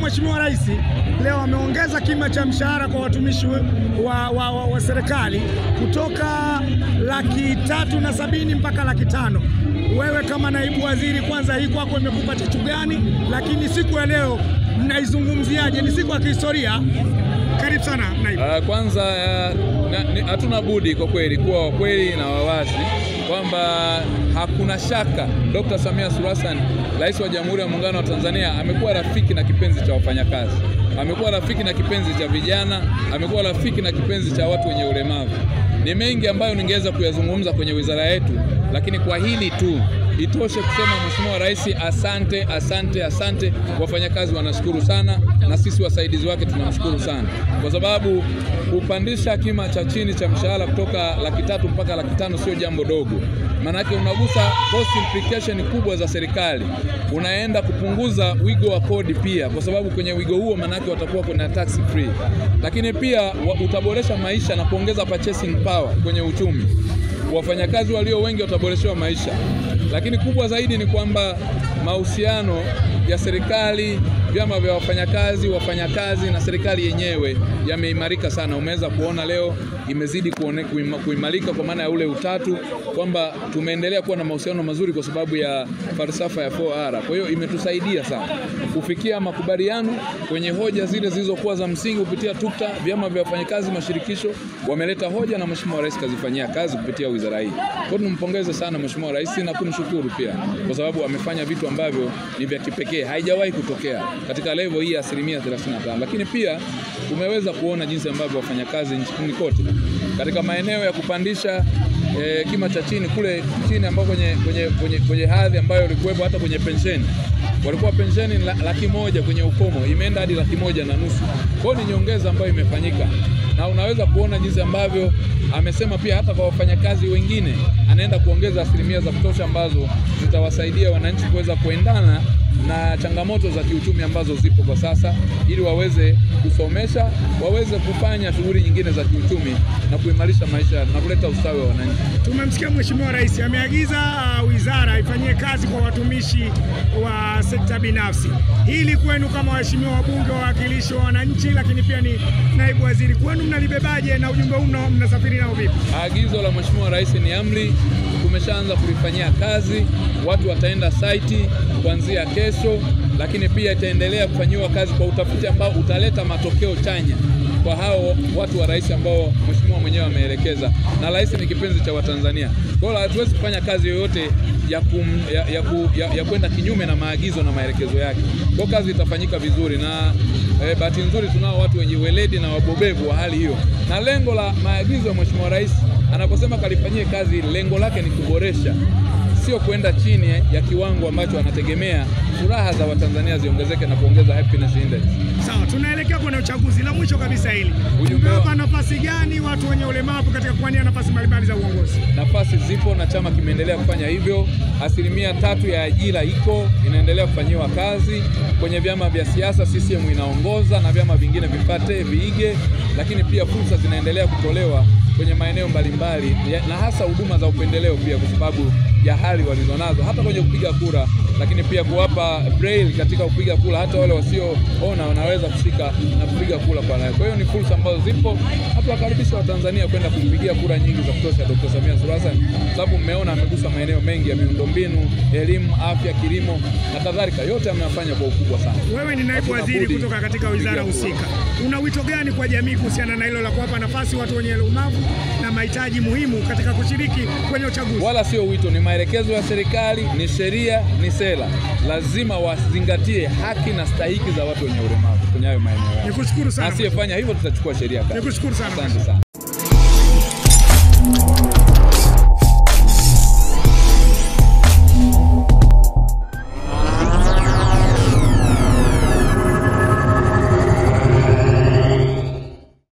Mheshimiwa Rais leo ameongeza kima cha mshahara kwa watumishi wa serikali kutoka $370,000 mpaka $500,000. Wewe kama naibu waziri, kwanza hii kwako imekupa chachu gani? Lakini siku ya leo mnaizungumziaje? Ni siku ya kihistoria. Karibu sana naibu. Kwanza hatuna budi kwa kweli kuwa kweli na wawazi kwamba hakuna shaka Dr. Samia Suluhu Hassan, Rais wa Jamhuri ya Muungano wa Tanzania, amekuwa rafiki na kipenzi cha wafanyakazi, amekuwa rafiki na kipenzi cha vijana, amekuwa rafiki na kipenzi cha watu wenye ulemavu. Ni mengi ambayo ningeweza kuyazungumza kwenye wizara yetu, lakini kwa hili tu itoshe kusema Mheshimiwa Rais asante, asante, asante. Wafanyakazi wanashukuru sana na sisi wasaidizi wake tunamshukuru sana, kwa sababu kupandisha kima cha chini cha mshahara kutoka $300,000 mpaka $500,000 sio jambo dogo. Manake unagusa cost implication kubwa za serikali, unaenda kupunguza wigo wa kodi pia, kwa sababu kwenye wigo huo manake watakuwa kuna tax free, lakini pia utaboresha maisha na kuongeza purchasing power kwenye uchumi. Wafanyakazi walio wengi wataboreshewa maisha, lakini kubwa zaidi ni kwamba mahusiano ya serikali, vyama vya wafanyakazi na serikali yenyewe yameimarika sana. Umeweza kuona leo imezidi kuimarika kwa maana ya ule utatu, kwamba tumeendelea kuwa na mahusiano mazuri kwa sababu ya falsafa ya 4R. Kwa hiyo imetusaidia sana kufikia makubaliano kwenye hoja zile zilizokuwa za msingi kupitia TUCTA. Vyama vya wafanyakazi, mashirikisho wameleta hoja na Mheshimiwa Rais kazifanyia kazi kupitia wizara hii. Kwa hiyo tumpongeze sana Mheshimiwa Rais na kumshukuru pia kwa sababu amefanya vitu ambavyo ni vya kipekee, haijawahi kutokea katika level hii ya 35%. Lakini pia umeweza kuona jinsi ambavyo wafanyakazi nchini kote katika maeneo ya kupandisha kima cha chini kule chini, ambao kwenye hadhi ambayo ilikuwepo, hata kwenye pensheni walikuwa pensheni $100,000 kwenye ukomo, imeenda hadi $150,000. Kwa hiyo ni nyongeza ambayo imefanyika, na unaweza kuona jinsi ambavyo amesema pia hata kwa wafanyakazi wengine anaenda kuongeza asilimia za kutosha ambazo zitawasaidia wananchi kuweza kuendana na changamoto za kiuchumi ambazo zipo kwa sasa, ili waweze kusomesha, waweze kufanya shughuli nyingine za kiuchumi na kuimarisha maisha na kuleta ustawi wa wananchi. Tumemsikia Mheshimiwa Rais ameagiza wizara ifanyie kazi kwa watumishi wa sekta binafsi. Hili kwenu kama waheshimiwa wabunge, wawakilishi wa wananchi, lakini pia ni naibu waziri, kwenu mnalibebaje na ujumbe huu mnasafiri nao vipi? Agizo la Mheshimiwa Rais ni amri, tumeshaanza kulifanyia kazi. Watu wataenda site kuanzia kesho, lakini pia itaendelea kufanyiwa kazi kwa utafiti ambao utaleta matokeo chanya kwa hao watu wa rais ambao Mheshimiwa mwenyewe ameelekeza, na rais ni kipenzi cha Watanzania. Kwa hiyo hatuwezi kufanya kazi yoyote ya kwenda kinyume na maagizo na maelekezo yake. Kwa kazi itafanyika vizuri, na bahati nzuri tunao watu wenye weledi na wabobevu wa hali hiyo, na lengo la maagizo ya Mheshimiwa Rais anaposema kalifanyie kazi, lengo lake ni kuboresha, sio kwenda chini ya kiwango ambacho anategemea furaha za Watanzania ziongezeke na kuongeza happiness index. Sawa, tunaelekea kwenye uchaguzi. La mwisho kabisa hili, unawapa nafasi gani watu wenye ulemavu katika kuwania nafasi mbalimbali za uongozi? Nafasi zipo na chama kimeendelea kufanya hivyo. 3% ya ajira inaendelea kufanyiwa kazi kwenye vyama vya siasa. CCM inaongoza na vyama vingine vipate viige, lakini pia fursa zinaendelea kutolewa kwenye maeneo mbalimbali, na hasa huduma za upendeleo pia kwa sababu ya hali walizonazo hata kwenye kupiga kura, lakini pia kuwapa braille katika kupiga kura, hata wale wasioona wanaweza kushika na kupiga kura kwa nayo. Kwa hiyo ni fursa ambazo zipo, hata wakaribisha Watanzania kwenda kumpigia kura nyingi za kutosha Dr. Samia Suluhu Hassan, sababu mmeona amegusa maeneo mengi ya miundombinu, elimu, afya, kilimo na kadhalika, yote ameyafanya kwa ukubwa sana. Wewe ni naibu waziri kutoka katika wizara husika, una wito gani kwa jamii kuhusiana na hilo la kuwapa nafasi watu wenye ulemavu na mahitaji muhimu katika kushiriki kwenye uchaguzi? Wala sio wito, ni maelekezo ya serikali, ni sheria, ni sera. Lazima wazingatie haki na stahiki za watu wenye ulemavu kwenye hayo maeneo. Nikushukuru sana. Asiyefanya hivyo tutachukua sheria kali. Nikushukuru sana. Asante sana.